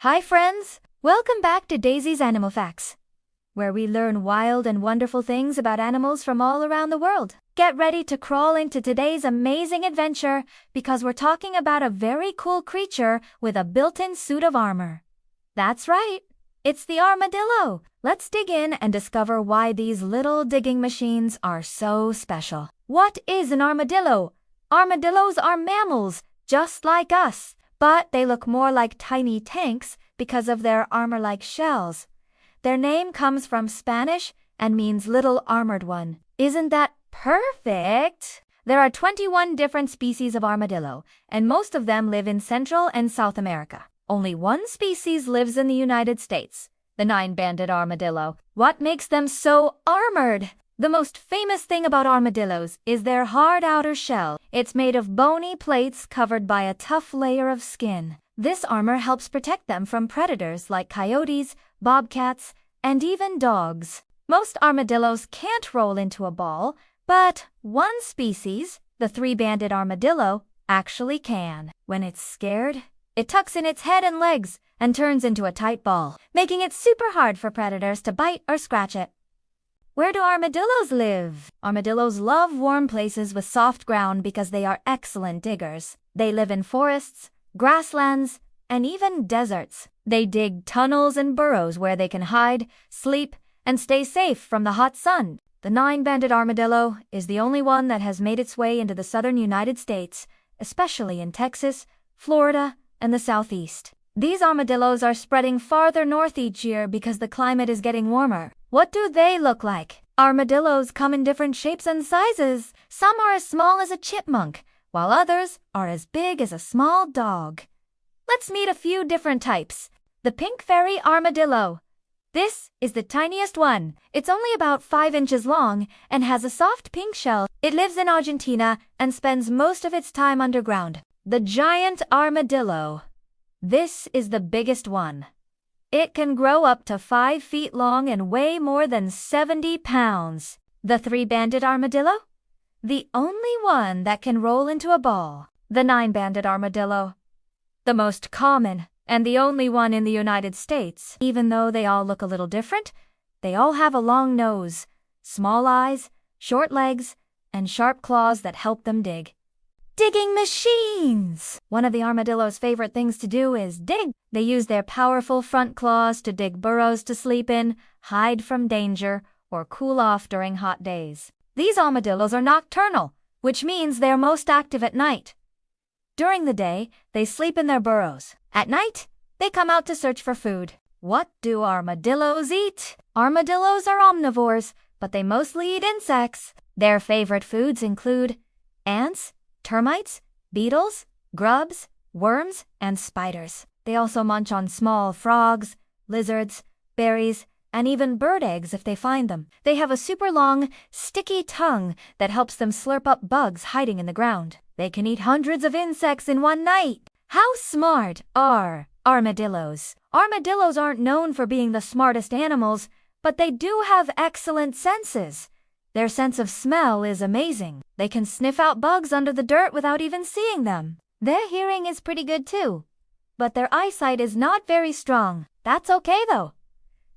Hi friends! Welcome back to Daisy's Animal Facts, where we learn wild and wonderful things about animals from all around the world. Get ready to crawl into today's amazing adventure because we're talking about a very cool creature with a built-in suit of armor. That's right, it's the armadillo. Let's dig in and discover why these little digging machines are so special. What is an armadillo? Armadillos are mammals, just like us, but they look more like tiny tanks because of their armor-like shells. Their name comes from Spanish and means little armored one. Isn't that perfect? There are 21 different species of armadillo, and most of them live in Central and South America. Only one species lives in the United States, the 9-banded armadillo. What makes them so armored? The most famous thing about armadillos is their hard outer shell. It's made of bony plates covered by a tough layer of skin. This armor helps protect them from predators like coyotes, bobcats, and even dogs. Most armadillos can't roll into a ball, but one species, the 3-banded armadillo, actually can. When it's scared, it tucks in its head and legs and turns into a tight ball, making it super hard for predators to bite or scratch it. Where do armadillos live? Armadillos love warm places with soft ground because they are excellent diggers. They live in forests, grasslands, and even deserts. They dig tunnels and burrows where they can hide, sleep, and stay safe from the hot sun. The 9-banded armadillo is the only one that has made its way into the southern United States, especially in Texas, Florida, and the Southeast. These armadillos are spreading farther north each year because the climate is getting warmer. What do they look like? Armadillos come in different shapes and sizes. Some are as small as a chipmunk, while others are as big as a small dog. Let's meet a few different types. The pink fairy armadillo. This is the tiniest one. It's only about 5 inches long and has a soft pink shell. It lives in Argentina and spends most of its time underground. The giant armadillo. This is the biggest one. It can grow up to 5 feet long and weigh more than 70 pounds. The 3-banded armadillo? The only one that can roll into a ball. The 9-banded armadillo. The most common and the only one in the United States. Even though they all look a little different, they all have a long nose, small eyes, short legs, and sharp claws that help them dig. Digging machines! One of the armadillo's favorite things to do is dig. They use their powerful front claws to dig burrows to sleep in, hide from danger, or cool off during hot days. These armadillos are nocturnal, which means they're most active at night. During the day, they sleep in their burrows. At night, they come out to search for food. What do armadillos eat? Armadillos are omnivores, but they mostly eat insects. Their favorite foods include ants, termites, beetles, grubs, worms, and spiders. They also munch on small frogs, lizards, berries, and even bird eggs if they find them. They have a super long, sticky tongue that helps them slurp up bugs hiding in the ground. They can eat hundreds of insects in one night. How smart are armadillos? Armadillos aren't known for being the smartest animals, but they do have excellent senses. Their sense of smell is amazing. They can sniff out bugs under the dirt without even seeing them. Their hearing is pretty good too, but their eyesight is not very strong. That's okay though.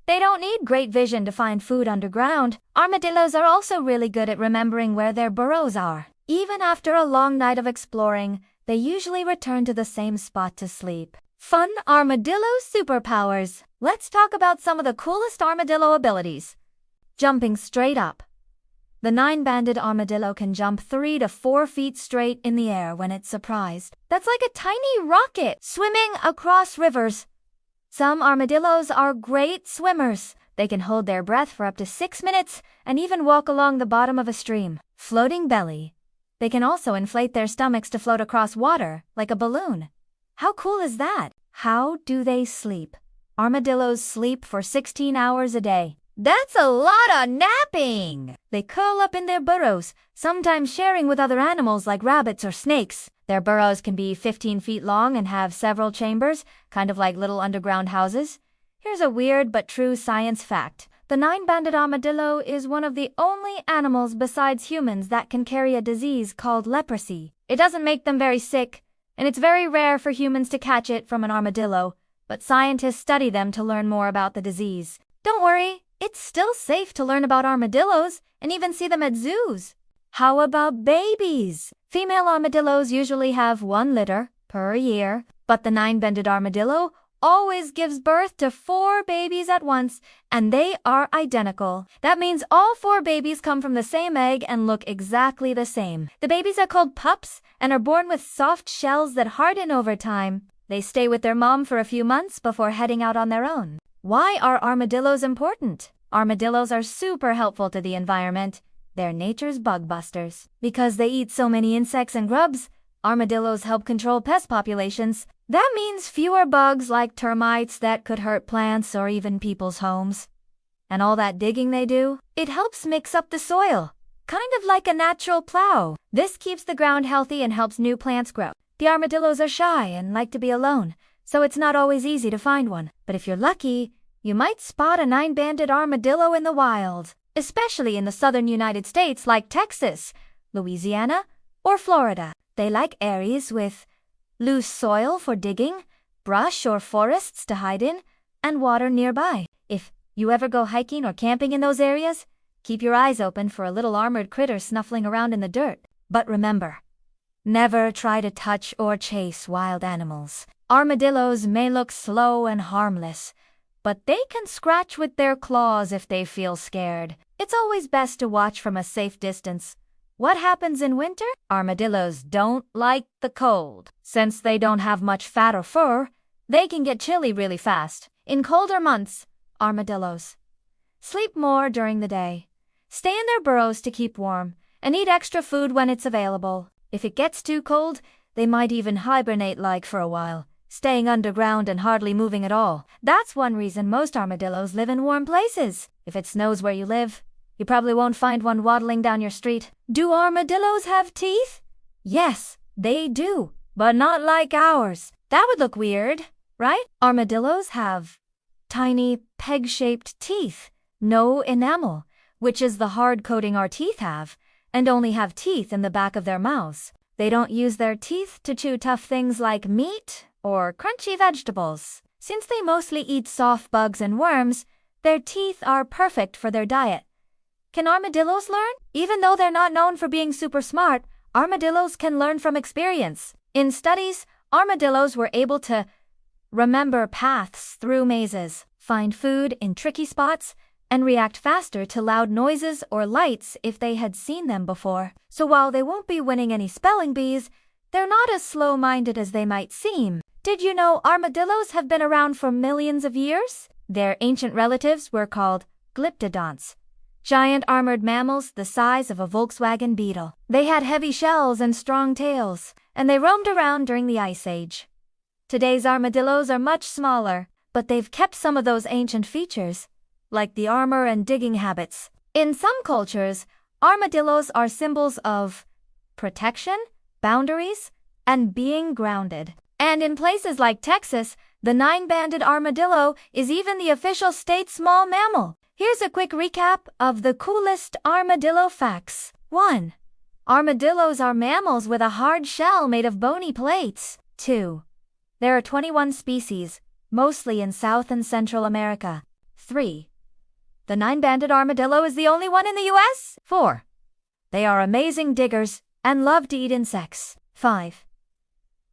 They don't need great vision to find food underground. Armadillos are also really good at remembering where their burrows are. Even after a long night of exploring, they usually return to the same spot to sleep. Fun armadillo superpowers. Let's talk about some of the coolest armadillo abilities. Jumping straight up. The 9-banded armadillo can jump 3 to 4 feet straight in the air when it's surprised. That's like a tiny rocket swimming across rivers. Some armadillos are great swimmers. They can hold their breath for up to 6 minutes and even walk along the bottom of a stream. Floating belly. They can also inflate their stomachs to float across water like a balloon. How cool is that? How do they sleep? Armadillos sleep for 16 hours a day. That's a lot of napping! They curl up in their burrows, sometimes sharing with other animals like rabbits or snakes. Their burrows can be 15 feet long and have several chambers, kind of like little underground houses. Here's a weird but true science fact. The 9-banded armadillo is one of the only animals besides humans that can carry a disease called leprosy. It doesn't make them very sick, and it's very rare for humans to catch it from an armadillo, but scientists study them to learn more about the disease. Don't worry, it's still safe to learn about armadillos and even see them at zoos. How about babies? Female armadillos usually have 1 litter per year, but the 9-banded armadillo always gives birth to 4 babies at once, and they are identical. That means all 4 babies come from the same egg and look exactly the same. The babies are called pups and are born with soft shells that harden over time. They stay with their mom for a few months before heading out on their own. Why are armadillos important? Armadillos are super helpful to the environment. They're nature's bug busters. Because they eat so many insects and grubs, armadillos help control pest populations. That means fewer bugs like termites that could hurt plants or even people's homes. And all that digging they do, it helps mix up the soil, kind of like a natural plow. This keeps the ground healthy and helps new plants grow. The armadillos are shy and like to be alone, so it's not always easy to find one. But if you're lucky, you might spot a 9-banded armadillo in the wild, especially in the southern United States like Texas, Louisiana, or Florida. They like areas with loose soil for digging, brush or forests to hide in, and water nearby. If you ever go hiking or camping in those areas, keep your eyes open for a little armored critter snuffling around in the dirt. But remember, never try to touch or chase wild animals. Armadillos may look slow and harmless, but they can scratch with their claws if they feel scared. It's always best to watch from a safe distance. What happens in winter? Armadillos don't like the cold. Since they don't have much fat or fur, they can get chilly really fast. In colder months, armadillos sleep more during the day, stay in their burrows to keep warm, and eat extra food when it's available. If it gets too cold, they might even hibernate for a while, staying underground and hardly moving at all. That's one reason most armadillos live in warm places. If it snows where you live, you probably won't find one waddling down your street. Do armadillos have teeth? Yes, they do, but not like ours. That would look weird, right? Armadillos have tiny, peg-shaped teeth, no enamel, which is the hard coating our teeth have, and only have teeth in the back of their mouths. They don't use their teeth to chew tough things like meat or crunchy vegetables. Since they mostly eat soft bugs and worms, their teeth are perfect for their diet. Can armadillos learn? Even though they're not known for being super smart, armadillos can learn from experience. In studies, armadillos were able to remember paths through mazes, find food in tricky spots, and react faster to loud noises or lights if they had seen them before. So while they won't be winning any spelling bees, they're not as slow-minded as they might seem. Did you know armadillos have been around for millions of years? Their ancient relatives were called glyptodonts, giant armored mammals the size of a Volkswagen Beetle. They had heavy shells and strong tails, and they roamed around during the Ice Age. Today's armadillos are much smaller, but they've kept some of those ancient features, like the armor and digging habits. In some cultures, armadillos are symbols of protection, boundaries, and being grounded. And in places like Texas, the 9-banded armadillo is even the official state small mammal. Here's a quick recap of the coolest armadillo facts. 1. Armadillos are mammals with a hard shell made of bony plates. 2. There are 21 species, mostly in South and Central America. 3. The 9-banded armadillo is the only one in the US. 4. They are amazing diggers and love to eat insects. 5.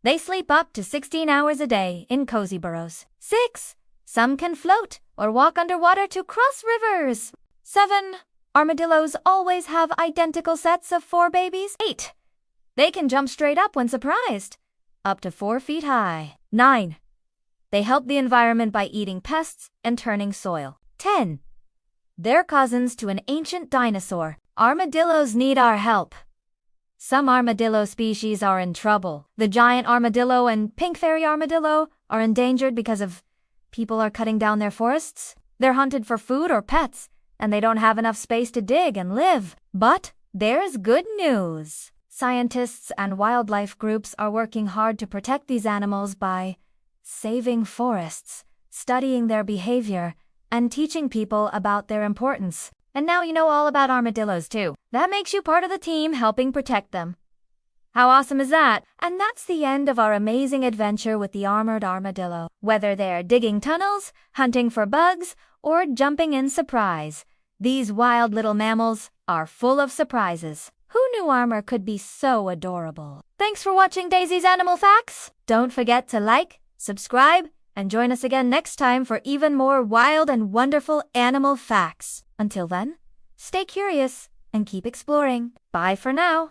They sleep up to 16 hours a day in cozy burrows. 6. Some can float or walk underwater to cross rivers. 7. Armadillos always have identical sets of 4 babies. 8. They can jump straight up when surprised, up to 4 feet high. 9. They help the environment by eating pests and turning soil. 10. They're cousins to an ancient dinosaur. Armadillos need our help. Some armadillo species are in trouble. The giant armadillo and pink fairy armadillo are endangered because of people are cutting down their forests. They're hunted for food or pets, and they don't have enough space to dig and live. But there's good news. Scientists and wildlife groups are working hard to protect these animals by saving forests, studying their behavior, and teaching people about their importance. And now you know all about armadillos too. That makes you part of the team helping protect them. How awesome is that? And that's the end of our amazing adventure with the armored armadillo. Whether they're digging tunnels, hunting for bugs, or jumping in surprise, these wild little mammals are full of surprises. Who knew armor could be so adorable? Thanks for watching Daisy's Animal Facts. Don't forget to like, subscribe, and join us again next time for even more wild and wonderful animal facts. Until then, stay curious and keep exploring. Bye for now.